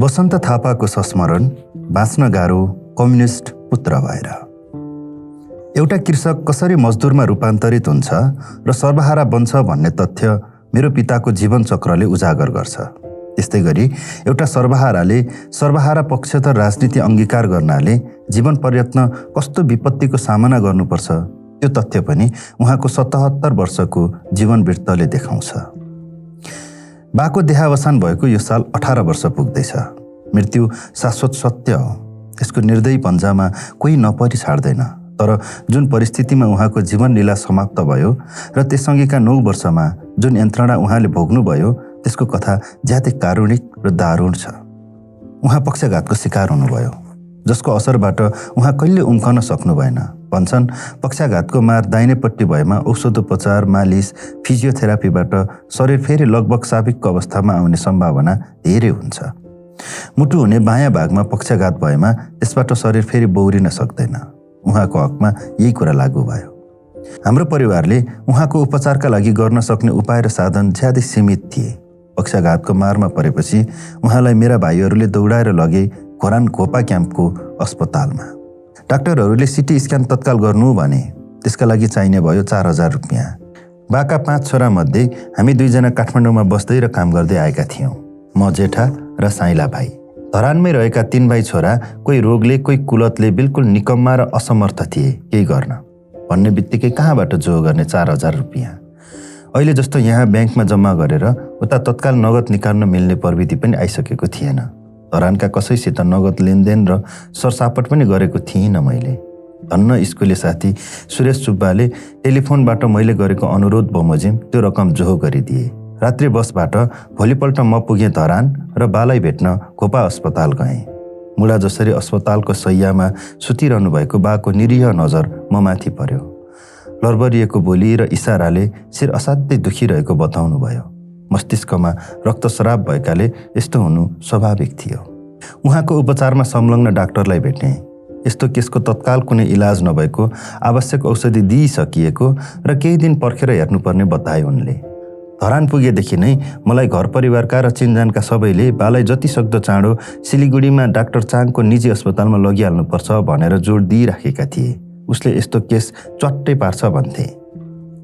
वसन्त थापाको संस्मरण बाँच्न गाह्रो कम्युनिस्ट पुत्र भएर। एउटा कृषक कसरी मजदुरमा रूपान्तरित हुन्छ र सर्वहारा बन्छ भन्ने तथ्य मेरो पिताको जीवन चक्रले उजागर गर्छ। त्यस्तै गरी एउटा सर्वहाराले सर्वहारा पक्षधर राजनीति अंगीकार गर्नाले जीवन पर्यत्न कस्तो विपत्तिको सामना गर्नुपर्छ त्यो तथ्य पनि उहाँको 77 वर्षको जीवन वृत्तले देखाउँछ। बाको देहावसान भएको यो साल 18 वर्ष पुग्दैछ। मृत्यु शाश्वत सत्य हो, यसको निर्दयी पन्जामा कोही नपरि छाड्दैन। तर जुन परिस्थितिमा उहाँको जीवन लीला समाप्त भयो र त्यससँगैका 9 वर्षमा जुन यन्त्रणा उहाँले भोग्नुभयो त्यसको कथा ज्यादै कारुणिक र दारुण छ। उहाँ पक्षघातको शिकार हुनुभयो, जसको असरबाट उहाँ कहिले उम्कन सक्नु भएन। भन्छन् पक्षाघातको मार दाहिनेपट्टि भएमा औषधोपचार, मालिस, फिजियोथेरापीबाट शरीर फेरि लगभग स्वाभाविक अवस्थामा आउने सम्भावना धेरै हुन्छ। मुटु हुने बायाँ भागमा पक्षाघात भएमा त्यसबाट शरीर फेरि बौरिन सक्दैन। उहाँको हकमा यही कुरा लागू भयो। हाम्रो परिवारले उहाँको उपचारका लागि गर्न सक्ने उपाय र साधन ज्यादै सीमित थिए। पक्षाघातको मारमा परेपछि उहाँलाई मेरा भाइहरूले दौडाएर लगे खोरान घोपा क्याम्पको अस्पतालमा। डाक्टरहरूले सिटी स्क्यान तत्काल गर्नु भने त्यसका लागि चाहिने भयो 4000 रुपियाँ। बाका 5 छोरामध्ये हामी 2 जना काठमाडौँमा बस्दै र काम गर्दै आएका थियौँ। म जेठा र साइला भाइ। धरानमै रहेका 3 भाइ छोरा कोही रोगले कोही कुलतले बिल्कुल निकम्मा र असमर्थ थिए केही गर्न। भन्ने बित्तिकै कहाँबाट जो गर्ने 4000 रुपियाँ। अहिले जस्तो यहाँ ब्याङ्कमा जम्मा गरेर उता तत्काल नगद निकाल्न मिल्ने प्रविधि पनि आइसकेको थिएन। धरानका कसैसित नगद लेनदेन र सरसापट पनि गरेको थिइनँ मैले। धन्न स्कुले साथी सुरेश सुब्बाले टेलिफोनबाट मैले गरेको अनुरोध बमोजिम त्यो रकम जोहो गरिदिए। रात्रि बसबाट भोलिपल्ट म पुगेँ धरान र बालाई भेट्न खोपा अस्पताल गएँ। मुला जसरी अस्पतालको शैय्यामा सुतिरहनु भएको बाको निरीह नजर म माथि पर्यो। लरबरिएको बोली र इसाराले शिर असाध्यै दुखिरहेको बताउनु भयो। मस्तिष्कमा रक्तस्राव भएकाले यस्तो हुनु स्वाभाविक थियो। उहाँको उपचारमा संलग्न डाक्टरलाई भेटेँ। यस्तो केसको तत्काल कुनै इलाज नभएको, आवश्यक औषधि दिइसकिएको र केही दिन पर्खेर हेर्नुपर्ने बताए उनले। धरान पुगेदेखि नै मलाई घर परिवारका र चिनजानका सबैले बालाई जति सक्दो चाँडो सिलिगुडीमा डाक्टर चाङको निजी अस्पतालमा लगिहाल्नुपर्छ भनेर जोड दिइराखेका थिए। उसले यस्तो केस च्वाट्टै पार्छ भन्थे।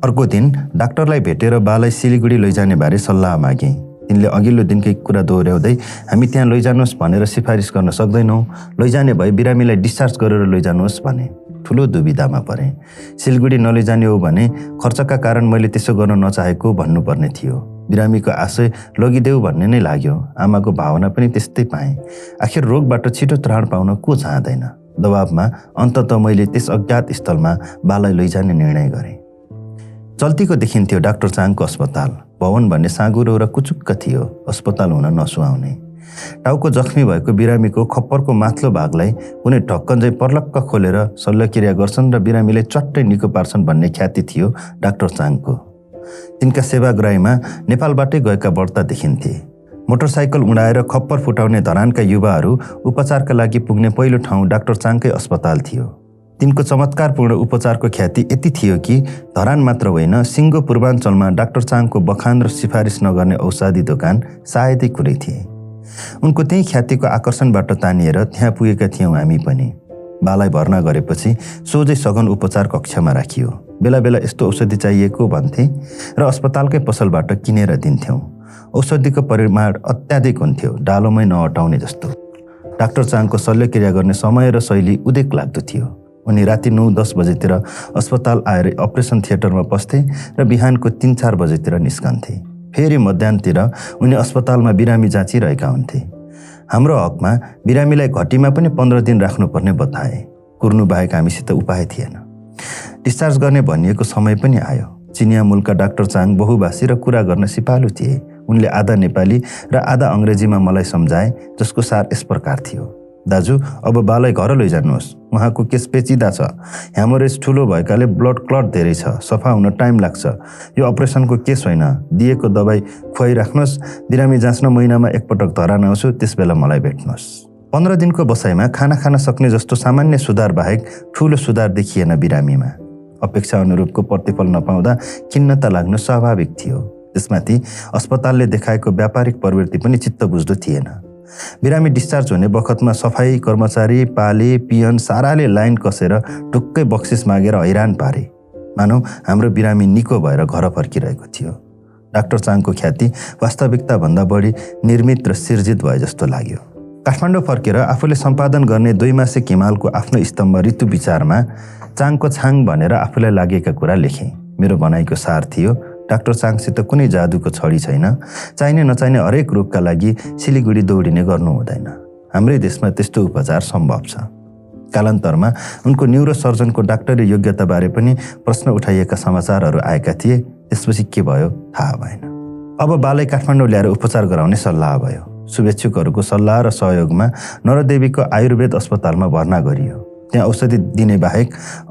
अर्को दिन डाक्टरलाई भेटेर बालाई सिलिगुडी लैजाने बारे सल्लाह मागेँ। तिनले अघिल्लो दिनकै कुरा दोहोऱ्याउँदै हामी त्यहाँ लैजानुहोस् भनेर सिफारिस गर्न सक्दैनौँ, लैजाने भए बिरामीलाई डिस्चार्ज गरेर लैजानुहोस् भने। ठुलो दुविधामा परेँ। सिलगढी नलैजाने हो भने खर्चका कारण मैले त्यसो गर्न नचाहेको भन्नुपर्ने थियो। बिरामीको आशय लगिदेऊ भन्ने नै लाग्यो। आमाको भावना पनि त्यस्तै पाएँ। आखिर रोगबाट छिटो त्राण पाउन को चाहँदैन। दबाबमा अन्ततः मैले त्यस अज्ञात स्थलमा बालाई लैजाने निर्णय गरेँ। चल्तीको देखिन्थ्यो डाक्टर चाङको अस्पताल। भवन भन्ने साँगुरो र कुचुक्क थियो, अस्पताल हुन नसुहाउने। टाउको जख्मी भएको बिरामीको खप्परको माथिल्लो भागलाई कुनै ढक्कन चाहिँ पर्लक्क खोलेर शल्यक्रिया गर्छन् र बिरामीलाई चट्टै निको पार्छन् भन्ने ख्याति थियो डाक्टर चाङको। तिनका सेवाग्राहीमा नेपालबाटै गएका बढ्ता देखिन्थे। मोटरसाइकल उडाएर खप्पर फुटाउने धरानका युवाहरू उपचारका लागि पुग्ने पहिलो ठाउँ डाक्टर चाङकै अस्पताल थियो। तिनको चमत्कारपूर्ण उपचारको ख्याति यति थियो कि धरान मात्र होइन, सिङ्गो पूर्वाञ्चलमा डाक्टर चाङको बखान र सिफारिस नगर्ने औषधि दोकान सायदै कुरै थिए। उनको त्यही ख्यातिको आकर्षणबाट तानिएर त्यहाँ पुगेका थियौँ हामी पनि। बालाई भर्ना गरेपछि सोझै सघन उपचार कक्षमा राखियो। बेला बेला यस्तो औषधि चाहिएको भन्थे र अस्पतालकै पसलबाट किनेर दिन्थ्यौँ। औषधिको परिमाण अत्याधिक हुन्थ्यो, डालोमै नअटाउने जस्तो। डाक्टर चाङको शल्यक्रिया गर्ने समय र शैली उदेक लाग्दो थियो। उनी राति 9-10 बजेतिर अस्पताल आएर अपरेसन थिएटरमा पस्थे र बिहानको 3-4 बजेतिर निस्कन्थे। फेरि मध्याहतिर उनी अस्पतालमा बिरामी जाँचिरहेका हुन्थे। हाम्रो हकमा बिरामीलाई घटीमा पनि 15 दिन राख्नुपर्ने बताए। कुर्नु बाहेक हामीसित उपाय थिएन। डिस्चार्ज गर्ने भनिएको समय पनि आयो। चिनिया मूलका डाक्टर चाङ बहुभाषी र कुरा गर्न सिपालु थिए। उनले आधा नेपाली र आधा अङ्ग्रेजीमा मलाई सम्झाए, जसको सार यस प्रकार थियो। दाजु, अब बालाई घर लैजानुहोस्। उहाँको केस पेचिदा छ। ह्यामोरेज ठुलो भएकाले ब्लड क्लट धेरै छ। सफा हुन टाइम लाग्छ। यो अपरेसनको केस होइन। दिएको दबाई खुवाइराख्नुहोस्। बिरामी जाँच्न महिनामा एकपटक धरान आउँछु, त्यसबेला मलाई भेट्नुहोस्। 15 दिनको बसाइमा खाना खान सक्ने जस्तो सामान्य सुधार बाहेक ठुलो सुधार देखिएन बिरामीमा। अपेक्षा अनुरूपको प्रतिफल नपाउँदा खिन्नता लाग्नु स्वाभाविक थियो। त्यसमाथि अस्पतालले देखाएको व्यापारिक प्रवृत्ति पनि चित्त बुझ्दो थिएन। बिरामी डिस्चार्ज हुने बखतमा सफाई कर्मचारी, पाले, पियन साराले लाइन कसेर ढुक्कै बक्सिस मागेर हैरान पारे। मानौ हाम्रो बिरामी निको भएर घर फर्किरहेको थियो। डाक्टर चाङको ख्याति वास्तविकताभन्दा बढी निर्मित र सिर्जित भए जस्तो लाग्यो। काठमाडौँ फर्केर आफूले सम्पादन गर्ने 2 मासिक हिमालको आफ्नो स्तम्भ ऋतु विचारमा चाङको छाङ भनेर आफूलाई लागेका कुरा लेखेँ। मेरो भनाइको सार थियो, डाक्टर चाङसित कुनै जादुको छडी छैन। चाहिने नचाहिने हरेक रोगका लागि सिलिगुडी दौडिने गर्नु हुँदैन। हाम्रै देशमा त्यस्तो उपचार सम्भव छ। कालान्तरमा उनको न्युरो सर्जनको डाक्टरी योग्यताबारे पनि प्रश्न उठाइएका समाचारहरू आएका थिए। त्यसपछि के भयो थाहा भएन। अब बालै काठमाडौँ ल्याएर उपचार गराउने सल्लाह भयो। शुभेच्छुकहरूको सल्लाह र सहयोगमा नरदेवीको आयुर्वेद अस्पतालमा भर्ना गरियो। त्यहाँ औषधि दिने बाहेक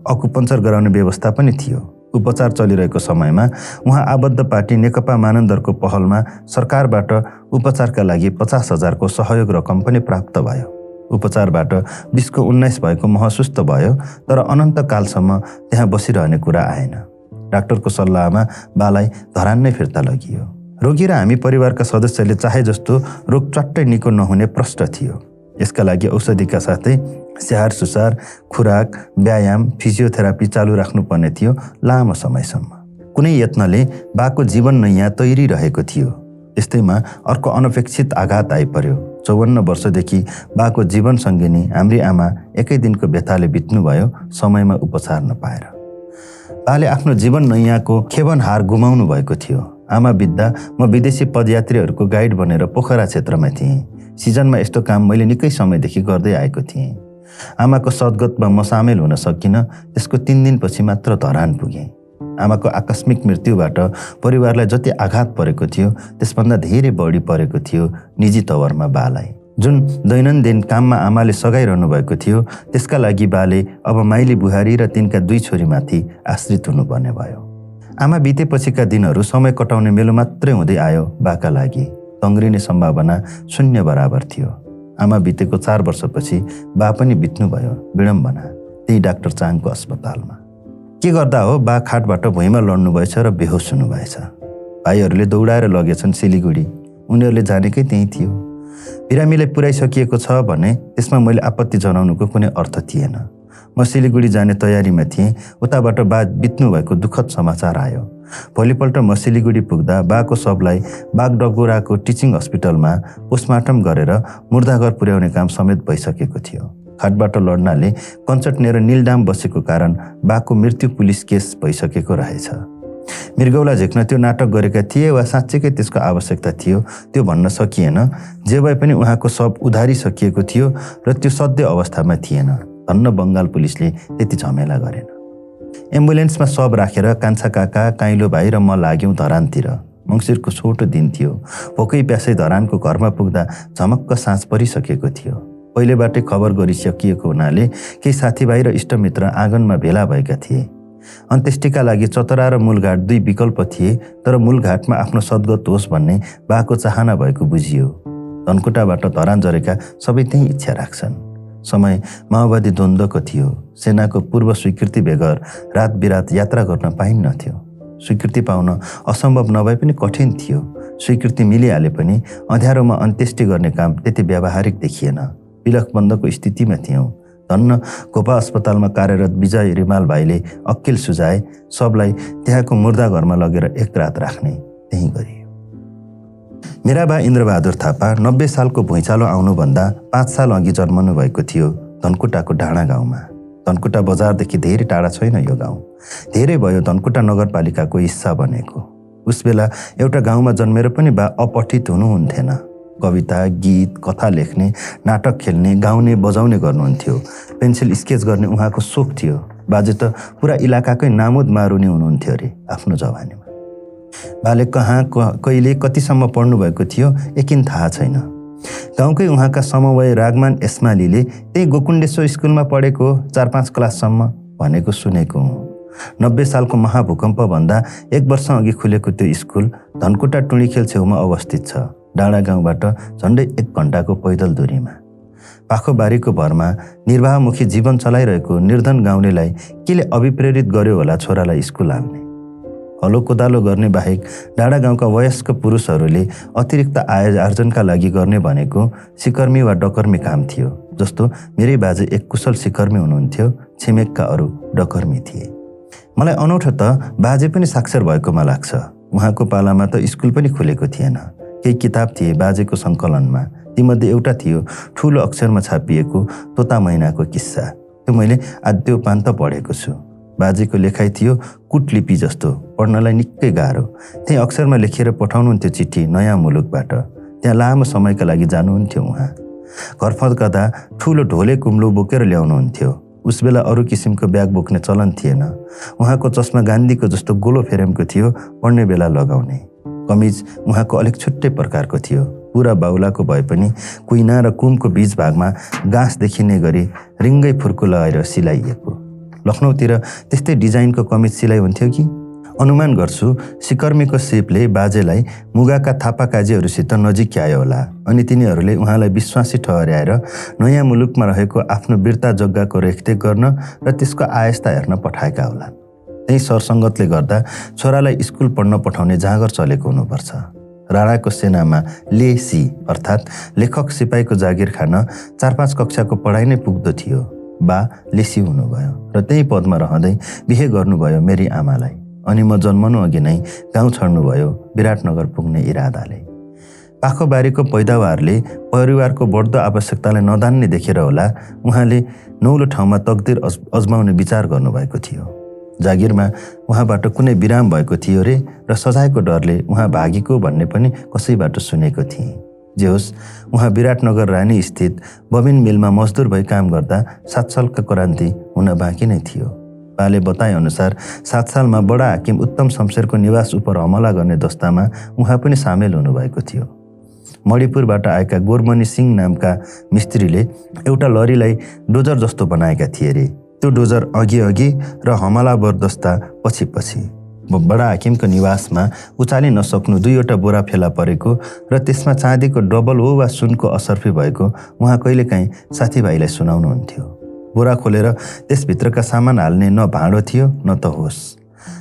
अकुपञ्चर गराउने व्यवस्था पनि थियो। उपचार चलिरहेको समयमा उहाँ आबद्ध पार्टी नेकपा मानन्दरको पहलमा सरकारबाट उपचारका लागि 50,000 को सहयोग रकम पनि प्राप्त भयो। उपचारबाट 20/19 भएको महसुस त भयो, तर अनन्तकालसम्म त्यहाँ बसिरहने कुरा आएन। डाक्टरको सल्लाहमा बालाई धरान नै फिर्ता लगियो। रोगी र हामी परिवारका सदस्यले चाहे जस्तो रोग चट्टै निको नहुने प्रष्ट थियो। यसका लागि औषधिका साथै स्याहार सुसार, खुराक, व्यायाम, फिजियोथेरापी चालु राख्नुपर्ने थियो लामो समयसम्म। कुनै यत्नले बाको जीवन नैया तैरिरहेको थियो। यस्तैमा अर्को अनपेक्षित आघात आइपर्यो। 54 वर्षदेखि बाको जीवन सङ्गिनी हाम्री आमा एकै दिनको व्यथाले बित्नुभयो, समयमा उपचार नपाएर। बाले आफ्नो जीवन नैयाको खेवनहार गुमाउनु भएको थियो। आमा बित्दा म विदेशी पदयात्रीहरूको गाइड बनेर पोखरा क्षेत्रमा थिएँ। सिजनमा यस्तो काम मैले निकै समयदेखि गर्दै आएको थिएँ। आमाको सद्गतमा म सामेल हुन सकिनँ। त्यसको 3 दिनपछि मात्र धरान पुगेँ। आमाको आकस्मिक मृत्युबाट परिवारलाई जति आघात परेको थियो त्यसभन्दा धेरै बढी परेको थियो निजी तवरमा बालाई। जुन दैनन्दिन काममा आमाले सघाइरहनु भएको थियो त्यसका लागि बाले अब माइली बुहारी र तिनका 2 छोरीमाथि आश्रित हुनुपर्ने भयो। आमा बितेपछिका दिनहरू समय कटाउने मेलो मात्रै हुँदै आयो बाका लागि। तङ्ग्रिने सम्भावना शून्य बराबर थियो। आमा बितेको 4 वर्षपछि बा पनि बित्नुभयो, विडम्बना, त्यही डाक्टर चाङको अस्पतालमा। के गर्दा हो, बा खाटबाट भुइँमा लड्नुभएछ र बेहोस हुनुभएछ। भाइहरूले दौडाएर लगेछन् सिलिगुडी। उनीहरूले जानेकै त्यही थियो। बिरामीलाई पुर्याइसकिएको छ भने त्यसमा मैले आपत्ति जनाउनुको कुनै अर्थ थिएन। म सिलिगुडी जाने तयारीमा थिएँ। उताबाट बा बित्नुभएको दुःखद समाचार आयो। भोलिपल्ट म सिलिगुडी पुग्दा बाको शवलाई बागडगुराको टिचिङ हस्पिटलमा पोस्टमार्टम गरेर मुर्दाघर पुर्याउने काम समेत भइसकेको थियो। खाटबाट लड्नाले कञ्चट्ने र नीलडाम बसेको कारण बाको मृत्यु पुलिस केस भइसकेको रहेछ। मृगौला झेक्न त्यो नाटक गरेका थिए वा साँच्चैकै त्यसको आवश्यकता थियो त्यो भन्न सकिएन। जे भए पनि उहाँको शव उधारिसकिएको थियो र त्यो सद्य अवस्थामा थिएन। धन्न बङ्गाल पुलिसले त्यति झमेला गरेन। एम्बुलेन्समा शव राखेर कान्छा काका, काइलो भाइ र म लाग्यौँ धरानतिर। मङ्सिरको छोटो दिन थियो। भोकै प्यासै धरानको घरमा पुग्दा झमक्क साँझ परिसकेको थियो। पहिलेबाटै खबर गरिसकिएको हुनाले केही साथीभाइ र इष्टमित्र आँगनमा भेला भएका थिए। अन्त्येष्टिका लागि चतरा र मूलघाट 2 विकल्प थिए, तर मूलघाटमा आफ्नो सद्गत होस् भन्ने बाको चाहना भएको बुझियो। धनकुटाबाट धरान झरेका सबै त्यही इच्छा राख्छन्। समय माओवादी द्वन्द्वको थियो। सेनाको पूर्व स्वीकृति बेगर रात बिरात यात्रा गर्न पाइन्नथ्यो। स्वीकृति पाउन असम्भव नभए पनि कठिन थियो। स्वीकृति मिलिहाले पनि अँध्यारोमा अन्त्येष्टि गर्ने काम त्यति व्यावहारिक देखिएन। विलखबन्धको स्थितिमा थियौँ। धन्न गोपा अस्पतालमा कार्यरत विजय रिमाल भाइले अक्किल सुझाए सबलाई त्यहाँको मुर्दाघरमा लगेर 1 रात राख्ने। त्यही गरियो। मेरा बा इन्द्रबहादुर थापा 90 सालको भुइँचालो आउनुभन्दा 5 साल अघि जन्मनु भएको थियो धनकुटाको ढाँडा गाउँमा। धनकुटा बजारदेखि धेरै टाढा छैन यो गाउँ। धेरै भयो धनकुटा नगरपालिकाको हिस्सा बनेको। उसबेला एउटा गाउँमा जन्मेर पनि बा अपठित हुनुहुन्थेन। कविता, गीत, कथा लेख्ने, नाटक खेल्ने, गाउने, बजाउने गर्नुहुन्थ्यो। पेन्सिल स्केच गर्ने उहाँको सोख थियो। बाजे त पुरा इलाकाकै नामुद मारुनी हुनुहुन्थ्यो अरे आफ्नो जवानीमा। बाले कहाँ कहिले कतिसम्म पढ्नु भएको थियो यकिन थाहा छैन। गाउँकै उहाँका समवय रागमान एस्मालीले त्यही गोकुण्डेश्वर स्कुलमा पढेको 4-5 क्लाससम्म भनेको सुनेको हुँ। 90 सालको महाभूकम्पभन्दा 1 वर्ष अघि खुलेको त्यो स्कुल धनकुटा टुँडीखेल छेउमा अवस्थित छ। डाँडा गाउँबाट झन्डै 1 घण्टाको पैदल दूरीमा। पाखोबारीको भरमा निर्वाहमुखी जीवन चलाइरहेको निर्धन गाउँलेलाई केले अभिप्रेरित गर्यो होला छोरालाई स्कुल हाल्ने। हलो कोदालो गर्ने बाहेक डाँडा गाउँका वयस्क पुरुषहरूले अतिरिक्त आय आर्जनका लागि गर्ने भनेको सिकर्मी वा डकर्मी काम थियो। जस्तो मेरै बाजे एक कुशल सिकर्मी हुनुहुन्थ्यो, छिमेकका अरू डकर्मी थिए। मलाई अनौठो त बाजे पनि साक्षर भएकोमा लाग्छ। उहाँको पालामा त स्कुल पनि खुलेको थिएन। केही किताब थिए बाजेको सङ्कलनमा, तीमध्ये एउटा थियो ठुलो अक्षरमा छापिएको तोता मैनाको किस्सा। त्यो मैले आद्योपान्त पढेको छु। बाजेको लेखाइ थियो कुटलिपि जस्तो, पढ्नलाई निकै गाह्रो। त्यही अक्षरमा लेखेर पठाउनुहुन्थ्यो चिठी नयाँ मुलुकबाट। त्यहाँ लामो समयका लागि जानुहुन्थ्यो उहाँ। घर फर्कँदा ठुलो ढोले कुम्लो बोकेर ल्याउनुहुन्थ्यो। उस बेला अरू किसिमको ब्याग बोक्ने चलन थिएन। उहाँको चस्मा गान्धीको जस्तो गोलो फ्रेमको थियो, पढ्ने बेला लगाउने। कमिज उहाँको अलिक छुट्टै प्रकारको थियो, पुरा बाहुलाको भए पनि कुइना र कुमको बीच भागमा गाँस देखिने गरी रिङ्गै फुर्कु लगाएर सिलाइएको। लखनऊतिर त्यस्तै डिजाइनको कमिज सिलाइ हुन्थ्यो कि? अनुमान गर्छु सिकर्मीको सिपले बाजेलाई मुगाका थापाकाजीहरूसित नजिक्यायो होला अनि तिनीहरूले उहाँलाई विश्वासी ठहर्याएर नयाँ मुलुकमा रहेको आफ्नो वीरता जग्गाको रेखदेख गर्न र त्यसको आयस्ता हेर्न पठाएका होलान्। त्यही सरसङ्गतले गर्दा छोरालाई स्कुल पढ्न पठाउने जाँगर चलेको हुनुपर्छ। राणाको सेनामा लेसी अर्थात् लेखक सिपाहीको जागिर खान 4-5 कक्षाको पढाइ नै पुग्दो थियो। बा लेसी हुनुभयो र त्यही पदमा रहँदै बिहे गर्नुभयो मेरी आमालाई। अनि म जन्मनु अघि नै गाउँ छड्नुभयो विराटनगर पुग्ने इरादाले। पाखोबारीको पैदावारले परिवारको बढ्दो आवश्यकतालाई नदान्ने देखेर होला उहाँले नौलो ठाउँमा तकदिर अजमाउने विचार गर्नुभएको थियो। जागिरमा उहाँबाट कुनै विराम भएको थियो रे र सजायको डरले उहाँ भागेको भन्ने पनि कसैबाट सुनेको थिएँ। जे होस् उहाँ विराटनगर रानी स्थित बबिन मिलमा मजदुर भई काम गर्दा 7 सालका क्रान्ति हुन बाँकी नै थियो। बाले बताए अनुसार 7 सालमा बडा हाकिम उत्तम शमशेरको निवास उप हमला गर्ने दस्तामा उहाँ पनि सामेल हुनुभएको थियो। मणिपुरबाट आएका गोरमणि सिंह नामका मिस्त्रीले एउटा लरीलाई डोजर जस्तो बनाएका थिए रे। त्यो डोजर अघि र हमलावर दस्ता पछि। बडा हाकिमको निवासमा उचाली नसक्नु 2वटा बोरा फेला परेको र त्यसमा चाँदीको डबल हो वा सुनको असर्फी भएको उहाँ कहिलेकाहीँ साथीभाइलाई सुनाउनुहुन्थ्यो। बोरा खोलेर त्यसभित्रका सामान हाल्ने न भाँडो थियो न त होस्।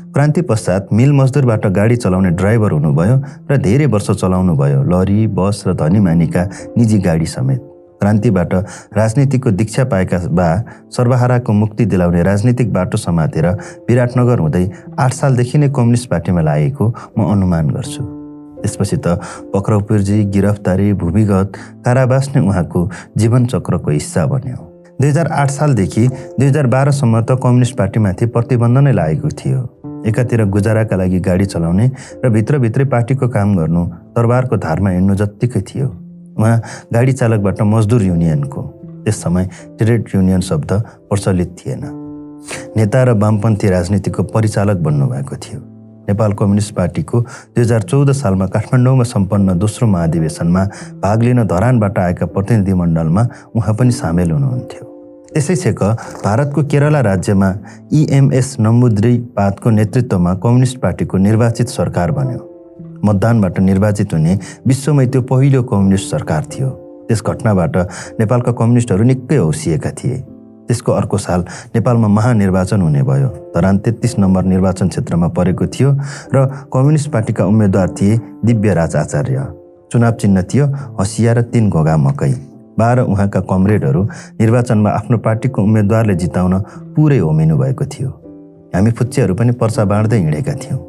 क्रान्ति पश्चात मिल मजदुरबाट गाडी चलाउने ड्राइभर हुनुभयो र धेरै वर्ष चलाउनु भयो लरी, बस र धनीमानीका निजी गाडी समेत। क्रान्तिबाट राजनीतिको दीक्षा पाएका बा सर्वहाराको मुक्ति दिलाउने राजनीतिक बाटो समातेर विराटनगर हुँदै 8 सालदेखि नै कम्युनिस्ट पार्टीमा लागेको म अनुमान गर्छु। त्यसपछि त पक्राउ पुर्जी, गिरफ्तारी, भूमिगत कारावास नै उहाँको जीवन चक्रको हिस्सा बन्यो। 2008 सालदेखि 2012 सम्म त कम्युनिस्ट पार्टीमाथि प्रतिबन्ध नै लागेको थियो। एकातिर गुजाराका लागि गाडी चलाउने र भित्रभित्रै पार्टीको काम गर्नु तरबारको धारमा हिँड्नु जत्तिकै थियो। उहाँ गाडी चालकबाट मजदुर युनियनको, त्यस समय ट्रेड युनियन शब्द प्रचलित थिएन, नेता र वामपन्थी राजनीतिको परिचालक बन्नुभएको थियो। नेपाल कम्युनिस्ट पार्टीको 2014 सालमा काठमाडौँमा सम्पन्न दोस्रो महाधिवेशनमा भाग लिन धरानबाट आएका प्रतिनिधिमण्डलमा उहाँ पनि सामेल हुनुहुन्थ्यो। त्यसै छेक भारतको केरला राज्यमा EMS नम्बुद्रिपादको नेतृत्वमा कम्युनिस्ट पार्टीको निर्वाचित सरकार बन्यो। मतदानबाट निर्वाचित हुने विश्वमै त्यो पहिलो कम्युनिस्ट सरकार थियो। त्यस घटनाबाट नेपालका कम्युनिस्टहरू निकै हौसिएका थिए। त्यसको अर्को साल नेपालमा महानिर्वाचन हुने भयो। धरान 33 नम्बर निर्वाचन क्षेत्रमा परेको थियो र कम्युनिस्ट पार्टीका उम्मेद्वार थिए दिव्यराज आचार्य। चुनाव चिन्ह थियो हँसिया र 3 घोगा मकै। 12 उहाँका कमरेडहरू निर्वाचनमा आफ्नो पार्टीको उम्मेद्वारले जिताउन पुरै होमिनु भएको थियो। हामी फुच्चेहरू पनि पर्चा बाँड्दै हिँडेका थियौँ।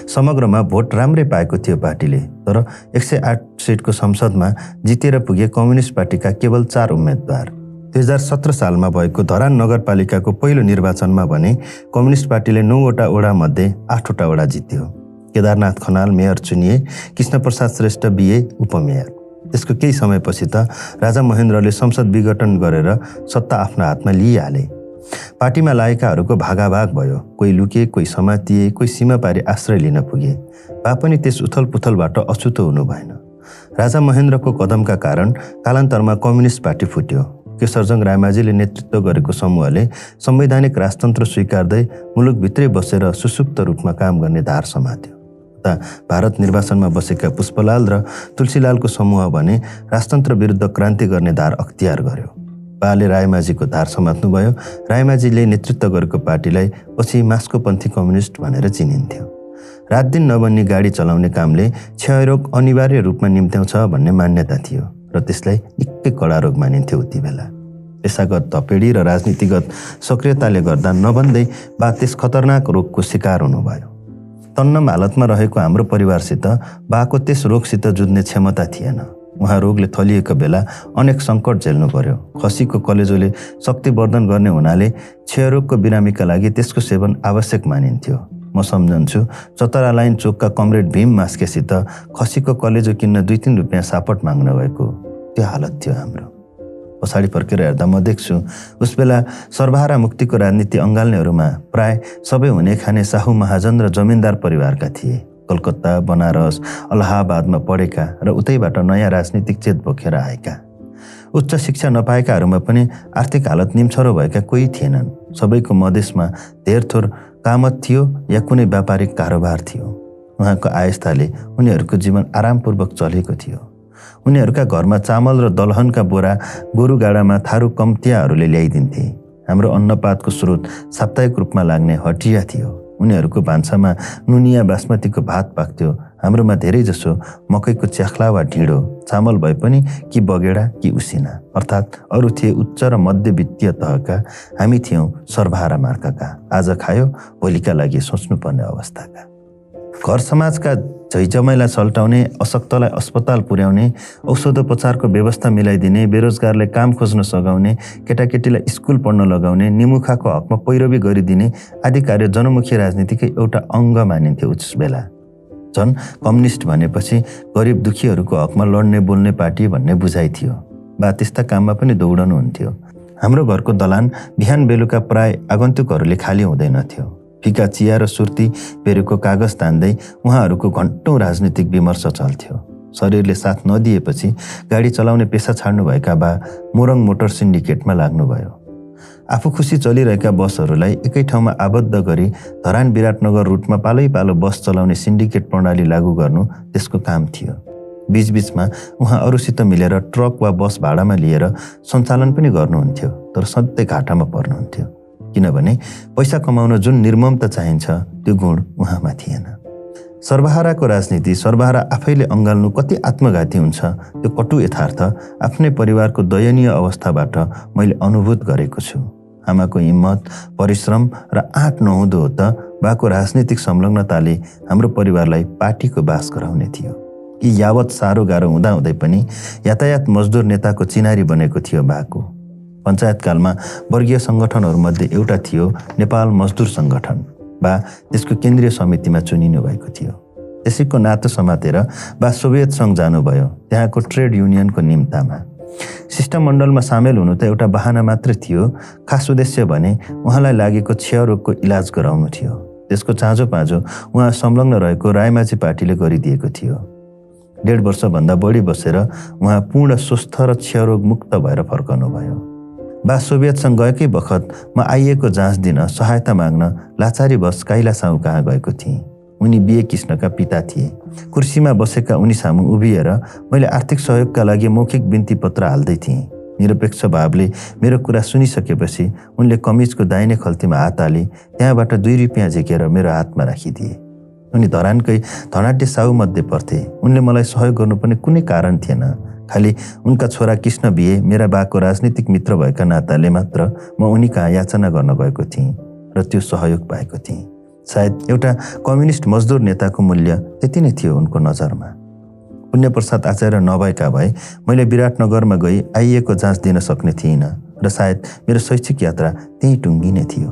समग्रमा भोट राम्रै पाएको थियो पार्टीले, तर 108 सिटको संसदमा जितेर पुगे कम्युनिस्ट पार्टीका केवल 4 उम्मेद्वार। 2017 सालमा भएको धरान नगरपालिकाको पहिलो निर्वाचनमा भने कम्युनिस्ट पार्टीले 9वटा वडा मध्ये 8वटा वडा जित्यो। केदारनाथ खनाल मेयर चुनिए, कृष्णप्रसाद श्रेष्ठ BA उपमेयर। त्यसको केही समयपछि त राजा महेन्द्रले संसद विघटन गरेर सत्ता आफ्नो हातमा लिइहाले। पार्टीमा लागेकाहरूको भागाभाग भयो, कोही लुके, कोही समातिए, कोही सीमा पारी आश्रय लिन पुगे। बा पनि त्यस उथलपुथलबाट अछुतो हुनु भएन। राजा महेन्द्रको कदमका कारण कालान्तरमा कम्युनिस्ट पार्टी फुट्यो। केशरजंग रायमाझीले नेतृत्व गरेको समूहले संवैधानिक राजतन्त्र स्वीकार्दै मुलुकभित्रै बसेर सुसुप्त रूपमा काम गर्ने धार समात्यो। भारत निर्वाचनमा बसेका पुष्पलाल र तुलसीलालको समूह भने राजतन्त्र विरुद्ध क्रान्ति गर्ने धार अख्तियार गर्यो। बाले रायमाझीको धार समात्नुभयो। रायमाझीले नेतृत्व गरेको पार्टीलाई पछि मास्कोपन्थी कम्युनिस्ट भनेर चिनिन्थ्यो। रात दिन नबन्ने गाडी चलाउने कामले क्षयरोग अनिवार्य रूपमा निम्त्याउँछ भन्ने मान्यता थियो र त्यसलाई निकै कडा रोग मानिन्थ्यो उति बेला। पेसागत धपेडी र राजनीतिगत सक्रियताले गर्दा नभन्दै बा त्यस खतरनाक रोगको शिकार हुनुभयो। तन्नम हालतमा रहेको हाम्रो परिवारसित बाको त्यस रोगसित जुझ्ने क्षमता थिएन। उहाँ रोगले थलिएको बेला अनेक सङ्कट झेल्नु पर्यो। खसीको कलेजोले शक्तिवर्धन गर्ने हुनाले क्षयरोगको बिरामीका लागि त्यसको सेवन आवश्यक मानिन्थ्यो। म सम्झन्छु चतरा लाइन चोकका कमरेड भीम मास्केसित खसीको कलेजो किन्न 2-3 रुपियाँ सापट माग्न गएको त्यो हालत थियो हाम्रो। पछाडि फर्केर हेर्दा म देख्छु उस बेला सर्वहारा मुक्तिको राजनीति अँगाल्नेहरूमा प्राय सबै हुने खाने साहु महाजन र जमिनदार परिवारका थिए। कलकत्ता, बनारस, अलाहाबादमा पढेका र उतैबाट नयाँ राजनीतिक चेत बोकेर आएका। उच्च शिक्षा नपाएकाहरूमा पनि आर्थिक हालत निम्छरो भएका कोही थिएनन्। सबैको मधेसमा धेरथोर कामत थियो या कुनै व्यापारिक कारोबार थियो। उहाँको आयस्थाले उनीहरूको जीवन आरामपूर्वक चलेको थियो। उनीहरूका घरमा चामल र दलहनका बोरा गोरुगाडामा थारू कम्तियाहरूले ल्याइदिन्थे। हाम्रो अन्नपातको स्रोत साप्ताहिक रूपमा लाग्ने हटिया थियो। उनीहरूको भान्सामा नुनिया बासमतीको भात पाक्थ्यो। हाम्रोमा धेरैजसो मकैको च्याख्ला वा ढिँडो, चामल भए पनि कि बगेडा कि उसिना, अर्थात् अरू थिए उच्च र मध्यवित्तीय तहका, हामी थियौँ सर्वहारा मार्काका, आज खायो भोलिका लागि सोच्नुपर्ने अवस्थाका। घर समाजका झैझमैला सल्टाउने, अशक्तलाई अस्पताल पुर्याउने, औषधोपचारको व्यवस्था मिलाइदिने, बेरोजगारले काम खोज्न सघाउने, केटाकेटीलाई स्कुल पढ्न लगाउने, निमुखाको हकमा पैरवी गरिदिने आदि कार्य जनमुखी राजनीतिकै एउटा अङ्ग मानिन्थ्यो उस बेला। झन् कम्युनिस्ट भनेपछि गरिब दुखीहरूको हकमा लड्ने बोल्ने पार्टी भन्ने बुझाइ थियो। बा त्यस्ता काममा पनि दौडनुहुन्थ्यो। हाम्रो घरको दलान बिहान बेलुका प्राय आगन्तुकहरूले खाली हुँदैनथ्यो। फिका चिया र सुर्ती पेरेको कागज तान्दै उहाँहरूको घन्टौँ राजनीतिक विमर्श चल्थ्यो। शरीरले साथ नदिएपछि गाडी चलाउने पेसा छाड्नुभएका बा मोरङ मोटर सिन्डिकेटमा लाग्नुभयो। आफू खुसी चलिरहेका बसहरूलाई एकै ठाउँमा आबद्ध गरी धरान विराटनगर रुटमा पालै पालो बस चलाउने सिन्डिकेट प्रणाली लागू गर्नु त्यसको काम थियो। बीचबीचमा उहाँ अरूसित मिलेर ट्रक वा बस भाडामा लिएर सञ्चालन पनि गर्नुहुन्थ्यो, तर सधैँ घाटामा पर्नुहुन्थ्यो। किनभने पैसा कमाउन जुन निर्ममता चाहिन्छ त्यो गुण उहाँमा थिएन। सर्वहाराको राजनीति, सर्वहारा आफैले अँगाल्नु कति आत्मघाती हुन्छ त्यो कटु यथार्थ आफ्नै परिवारको दयनीय अवस्थाबाट मैले अनुभूत गरेको छु। आमाको हिम्मत, परिश्रम र आँट नहुँदो हो त बाको राजनीतिक संलग्नताले हाम्रो परिवारलाई पार्टीको बास गराउने थियो। यी यावत साह्रो गाह्रो हुँदाहुँदै पनि यातायात मजदुर नेताको चिनारी बनेको थियो बाको। पञ्चायतकालमा वर्गीय सङ्गठनहरूमध्ये एउटा थियो नेपाल मजदुर सङ्गठन। बा त्यसको केन्द्रीय समितिमा चुनिनु भएको थियो। त्यसैको नातो समातेर बा सोभियत सङ्घ जानुभयो, त्यहाँको ट्रेड युनियनको निम्तामा। शिष्टमण्डलमा सामेल हुनु त एउटा बहाना मात्र थियो, खास उद्देश्य भने उहाँलाई लागेको क्षयरोगको इलाज गराउनु थियो। त्यसको चाँजो पाँजो उहाँ संलग्न रहेको रायमाझी पार्टीले गरिदिएको थियो। 1.5 वर्षभन्दा बढी बसेर उहाँ पूर्ण स्वस्थ र क्षयरोग मुक्त भएर फर्कनुभयो। बा सोभियतसँग गएकै बखत म आइएको जाँच दिन सहायता माग्न लाचारी बस काइला साहु कहाँ गएको थिएँ। उनी बिए कृष्णका पिता थिए। कुर्सीमा बसेका उनी सामु उभिएर मैले आर्थिक सहयोगका लागि मौखिक बिन्ती पत्र हाल्दै थिएँ। निरपेक्ष भावले मेरो कुरा सुनिसकेपछि उनले कमिजको दाहिने खल्तीमा हात हाली त्यहाँबाट 2 रुपियाँ झिकेर मेरो हातमा राखिदिए। उनी धरानकै धनाढ्य साहु मध्ये पर्थे। उनले मलाई सहयोग गर्नुपर्ने कुनै कारण थिएन, खालि उनका छोरा कृष्ण बिए मेरा बाको राजनीतिक मित्र भएका नाताले मात्र म उनी कहाँ याचना गर्न गएको थिएँ र त्यो सहयोग पाएको थिएँ। सायद एउटा कम्युनिस्ट मजदुर नेताको मूल्य त्यति नै थियो उनको नजरमा। पुण्यप्रसाद आचार्य नभएका भए मैले विराटनगरमा गई आइएको जाँच दिन सक्ने थिइनँ र सायद मेरो शैक्षिक यात्रा त्यहीँ टुङ्गिने थियो।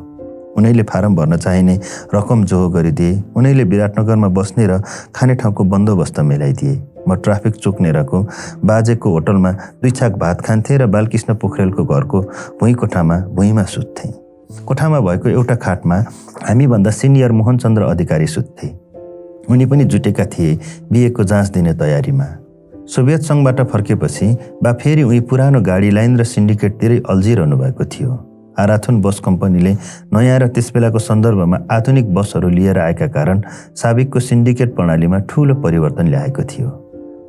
उनीले फारम भर्न चाहिने रकम जोहो गरिदिए। उनीले विराटनगरमा बस्ने र खाने ठाउँको बन्दोबस्त मिलाइदिए। म ट्राफिक चोक नेराको बाजेको होटलमा 2 छाक भात खान्थेँ र बालकृष्ण पोखरेलको घरको भुइँ कोठामा भुइँमा सुत्थेँ। कोठामा भएको एउटा खाटमा हामीभन्दा सिनियर मोहनचन्द्र अधिकारी सुत्थे। उनी पनि जुटेका थिए बिहेको जाँच दिने तयारीमा। सोभियत सङ्घबाट फर्केपछि बा फेरि उही पुरानो गाडी लाइन र सिन्डिकेटतिरै अल्झिरहनु भएको थियो। आराथुन बस कम्पनीले नयाँ र त्यसबेलाको सन्दर्भमा आधुनिक बसहरू लिएर आएका कारण साबिकको सिन्डिकेट प्रणालीमा ठूलो परिवर्तन ल्याएको थियो।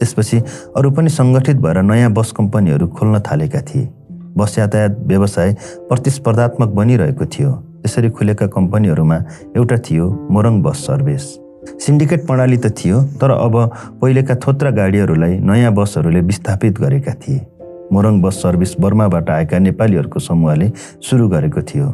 त्यसपछि अरू पनि सङ्गठित भएर नयाँ बस कम्पनीहरू खोल्न थालेका थिए। बस यातायात व्यवसाय प्रतिस्पर्धात्मक बनिरहेको थियो। त्यसरी खुलेका कम्पनीहरूमा एउटा थियो मोरङ बस सर्भिस। सिन्डिकेट प्रणाली त थियो, तर अब पहिलेका थोत्रा गाडीहरूलाई नयाँ बसहरूले विस्थापित गरेका थिए। मोरङ बस सर्भिस बर्माबाट आएका नेपालीहरूको समूहले सुरु गरेको थियो।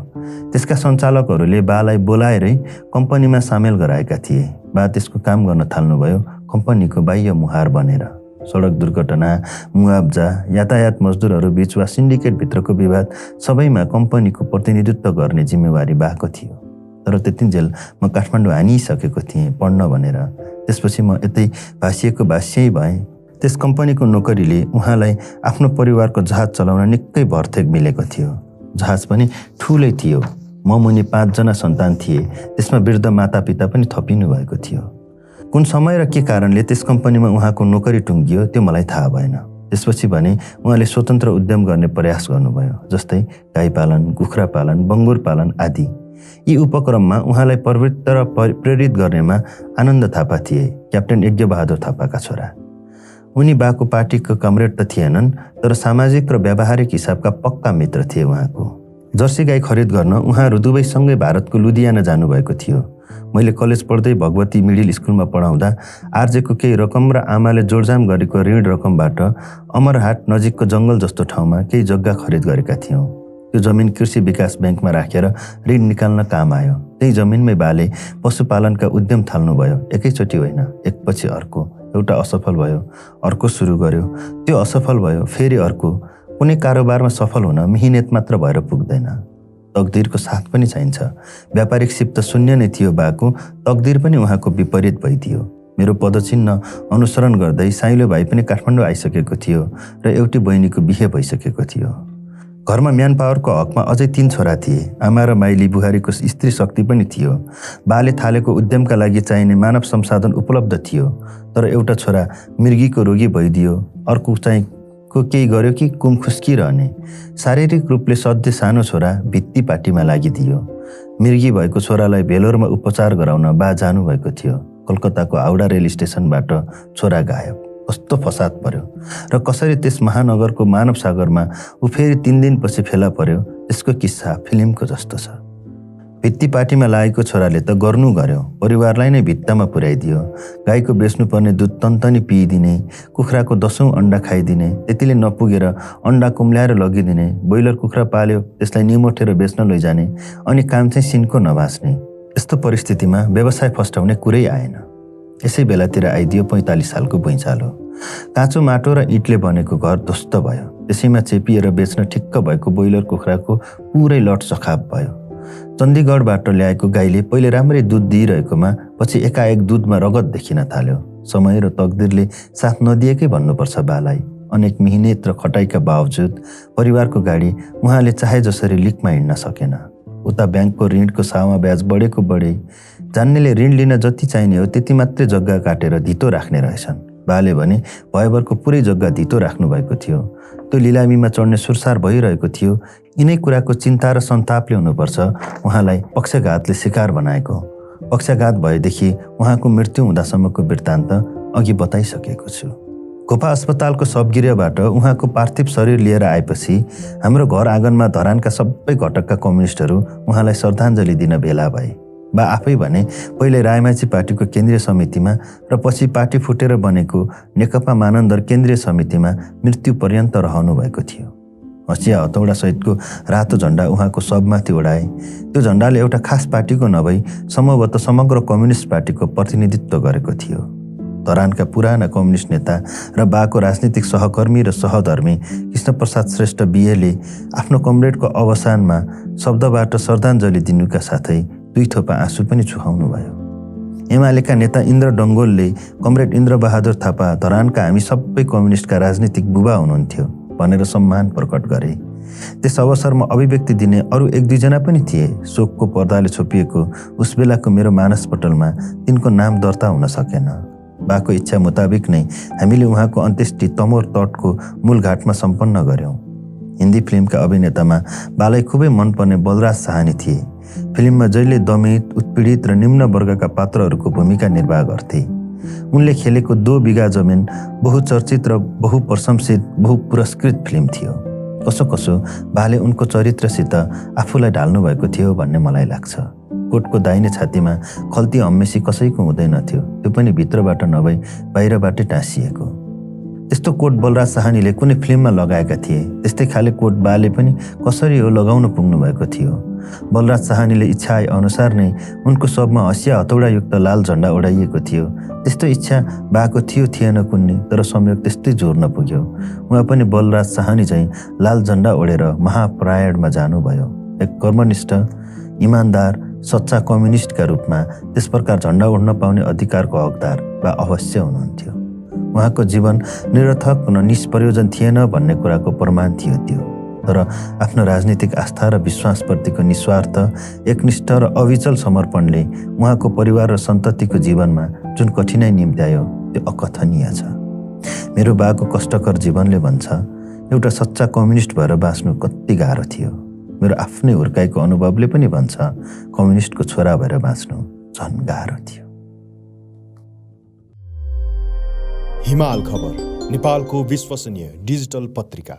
त्यसका सञ्चालकहरूले बालाई बोलाएरै कम्पनीमा सामेल गराएका थिए। बा त्यसको काम गर्न थाल्नुभयो कम्पनीको बाह्य मुहार बनेर। सडक दुर्घटना, मुआब्जा, यातायात मजदुरहरू बीच वा सिन्डिकेटभित्रको विवाद सबैमा कम्पनीको प्रतिनिधित्व गर्ने जिम्मेवारी बाको थियो। तर त्यतिन्जेल म काठमाडौँ हानिसकेको थिएँ पढ्न भनेर। त्यसपछि म यतै भाषिएको भाष्यै भएँ। त्यस कम्पनीको नोकरीले उहाँलाई आफ्नो परिवारको जहाज चलाउन निकै भरथेक मिलेको थियो। जहाज पनि ठुलै थियो। म मुनि 5 जना सन्तान थिए। त्यसमा वृद्ध मातापिता पनि थपिनु भएको थियो। कुन समय र के कारणले त्यस कम्पनीमा उहाँको नोकरी टुङ्गियो त्यो मलाई थाहा भएन। त्यसपछि भने उहाँले स्वतन्त्र उद्यम गर्ने प्रयास गर्नुभयो, जस्तै गाई पालन, कुखुरा पालन, बङ्गुर पालन आदि। यी उपक्रममा उहाँलाई प्रवृत्त र प्रेरित गर्नेमा आनन्द थापा थिए, क्याप्टेन यज्ञबहादुर थापाका छोरा। उनी बाको पार्टीको कमरेड त थिएनन्, तर सामाजिक र व्यावहारिक हिसाबका पक्का मित्र थिए उहाँको। जर्सी गाई खरिद गर्न उहाँहरू दुवैसँगै भारतको लुधियाना जानुभएको थियो। मैले कलेज पढ्दै भगवती मिडिल स्कुलमा पढाउँदा आर्जेको केही रकम र आमाले जोडजाम गरेको ऋण रकमबाट अमरहाट नजिकको जङ्गल जस्तो ठाउँमा केही जग्गा खरिद गरेका थियौँ। त्यो जमिन कृषि विकास ब्याङ्कमा राखेर ऋण निकाल्न काम आयो। त्यही जमिनमै बाले पशुपालनका उद्यम थाल्नुभयो। एकैचोटि होइन, एकपछि अर्को। एउटा असफल भयो, अर्को सुरु गर्यो, त्यो असफल भयो, फेरि अर्को। कुनै कारोबारमा सफल हुन मिहिनेत मात्र भएर पुग्दैन, तकदिरको साथ पनि चाहिन्छ। व्यापारिक सिप त शून्य नै थियो बाको, तकदिर पनि उहाँको विपरीत भइदियो। मेरो पदचिन्ह अनुसरण गर्दै साइलो भाइ पनि काठमाडौँ आइसकेको थियो र एउटी बहिनीको बिहे भइसकेको थियो। घरमा म्यान पावरको हकमा अझै 3 छोरा थिए। आमा र माइली बुहारीको स्त्री शक्ति पनि थियो। बाले थालेको उद्यमका लागि चाहिने मानव संसाधन उपलब्ध थियो। तर एउटा छोरा मृगीको रोगी भइदियो, अर्को चाहिँ केही गर्यो कि कुम खुस्किरहने। शारीरिक रूपले सध्य सानो छोरा भित्ती पार्टीमा लागिदियो। मृगी भएको छोरालाई भेलोरमा उपचार गराउन बा जानुभएको थियो। कलकत्ताको हाउडा रेल स्टेसनबाट छोरा गायब। कस्तो फसाद पर्यो र कसरी त्यस महानगरको मानव सागरमा ऊ फेरि 3 दिनपछि फेला पर्यो, त्यसको किस्सा फिल्मको जस्तो छ। भित्ती पार्टीमा लागेको छोराले त गर्नु गर्यो, परिवारलाई नै भित्तामा पुर्याइदियो। गाईको बेच्नुपर्ने दुध तन्तनी पिइदिने, कुखुराको 10औं अन्डा खाइदिने, त्यतिले नपुगेर अन्डा कुम्ल्याएर लगिदिने, ब्रोइलर कुखुरा पाल्यो त्यसलाई निमोठेर बेच्न लैजाने, अनि काम चाहिँ सिनको नभास्ने। यस्तो परिस्थितिमा व्यवसाय फस्टाउने कुरै आएन। यसै बेलातिर आइदियो 45 सालको भुइँचालो। काँचो माटो र इँटले बनेको घर ध्वस्त भयो। त्यसैमा चेपिएर बेच्न ठिक्क भएको ब्रोइलर कुखुराको पुरै लट चखाप भयो। चण्डीगढबाट ल्याएको गाईले पहिले राम्रै दुध दिइरहेकोमा पछि एकाएक दुधमा रगत देखिन थाल्यो। समय र तकदिरले साथ नदिएकै भन्नुपर्छ बालाई। अनेक मिहिनेत र खटाइका बावजुद परिवारको गाडी उहाँले चाहे जसरी लिकमा हिँड्न सकेन। उता ब्याङ्कको ऋणको सावा ब्याज बढेको बढे। जान्नेले ऋण लिन जति चाहिने हो त्यति मात्रै जग्गा काटेर धितो राख्ने रहेछन्। बाले भने भयभरको पुरै जग्गा धितो राख्नु भएको थियो। त्यो लिलामीमा चढ्ने सुरसार भइरहेको थियो। यिनै कुराको चिन्ता र सन्तापले हुनुपर्छ उहाँलाई पक्षघातले शिकार बनाएको। पक्षघात भएदेखि उहाँको मृत्यु हुँदासम्मको वृत्तान्त अघि बताइसकेको छु। घोपा अस्पतालको सबगिरियाबाट उहाँको पार्थिव शरीर लिएर आएपछि हाम्रो घर आँगनमा धरानका सबै घटकका कम्युनिस्टहरू उहाँलाई श्रद्धाञ्जली दिन भेला भए। बा आफै भने पहिले रायमाझी पार्टीको केन्द्रीय समितिमा र पछि पार्टी फुटेर बनेको नेकपा मानन्दर केन्द्रीय समितिमा मृत्यु पर्यन्त रहनु भएको थियो। हँसिया हतौडा सहितको रातो झण्डा उहाँको सबमाथि उडाए। त्यो झण्डाले एउटा खास पार्टीको नभई सम्भवतः समग्र कम्युनिस्ट पार्टीको प्रतिनिधित्व गरेको थियो। धरानका पुराना कम्युनिस्ट नेता र बाको राजनीतिक सहकर्मी र सहधर्मी कृष्णप्रसाद श्रेष्ठ बिएले आफ्नो कमरेडको अवसानमा शब्दबाट श्रद्धाञ्जली दिनुका साथै 2 थोपा आँसु पनि चुहाउनु भयो। एमालेका नेता इन्द्र डङ्गोलले कमरेड इन्द्रबहादुर थापा धरानका हामी सबै कम्युनिस्टका राजनीतिक बुबा हुनुहुन्थ्यो भनेर सम्मान प्रकट गरे। त्यस अवसरमा अभिव्यक्ति दिने अरू 1-2 जना पनि थिए। शोकको पर्दाले छोपिएको उस बेलाको मेरो मानसपटलमा तिनको नाम दर्ता हुन सकेन। बाको इच्छा मुताबिक नै हामीले उहाँको अन्त्येष्टि तमोर तटको मूल घाटमा सम्पन्न गर्यौं। हिन्दी फिल्मका अभिनेतामा बालाई खुबै मनपर्ने बलराज साहनी थिए। फिल्ममा जहिले दमित, उत्पीडित र निम्न वर्गका पात्रहरूको भूमिका निर्वाह गर्थे। उनले खेलेको 2 बिघा जमिन बहुचर्चित र बहुप्रशंसित बहुपुरस्कृत फिल्म थियो। कसो कसो बाले उनको चरित्रसित आफूलाई ढाल्नु भएको थियो भन्ने मलाई लाग्छ। कोटको दाहिने छातीमा खल्ती हम्मेसी कसैको हुँदैनथ्यो, त्यो पनि भित्रबाट नभई बाहिरबाटै टाँसिएको। त्यस्तो कोट बलराज साहनीले कुनै फिल्ममा लगाएका थिए। त्यस्तै खाले कोट बाले पनि कसरी हो लगाउन पुग्नु भएको थियो। बलराज साहनीले इच्छा अनुसार नै उनको शवमा हँसिया हतौडायुक्त लाल झन्डा ओढाइएको थियो। त्यस्तो इच्छा बाको थियो थिएन कुन्नी, तर संयोग त्यस्तै जोर्न पुग्यो। उहाँ पनि बलराज साहनी चाहिँ लाल झन्डा ओढेर महापरायणमा जानुभयो। एक कर्मनिष्ठ, इमान्दार, सच्चा कम्युनिस्टका रूपमा त्यस प्रकार झन्डा ओढ्न पाउने अधिकारको हकदार वा अवश्य हुनुहुन्थ्यो। उहाँको जीवन निरर्थक न निष्प्रयोजन थिएन भन्ने कुराको प्रमाण थियो त्यो। तर आफ्नो राजनीतिक आस्था र विश्वासप्रतिको निस्वार्थ, एकनिष्ठ र अविचल समर्पणले उहाँको परिवार र सन्ततिको जीवनमा जुन कठिनाइ निम्त्यायो त्यो अकथनीय छ। मेरो बाको कष्टकर जीवनले भन्छ, एउटा सच्चा कम्युनिस्ट भएर बाँच्नु कति गाह्रो थियो। मेरो आफ्नै हुर्काइको अनुभवले पनि भन्छ, कम्युनिस्टको छोरा भएर बाँच्नु झन् गाह्रो थियो। हिमाल खबर, नेपालको विश्वसनीय डिजिटल पत्रिका।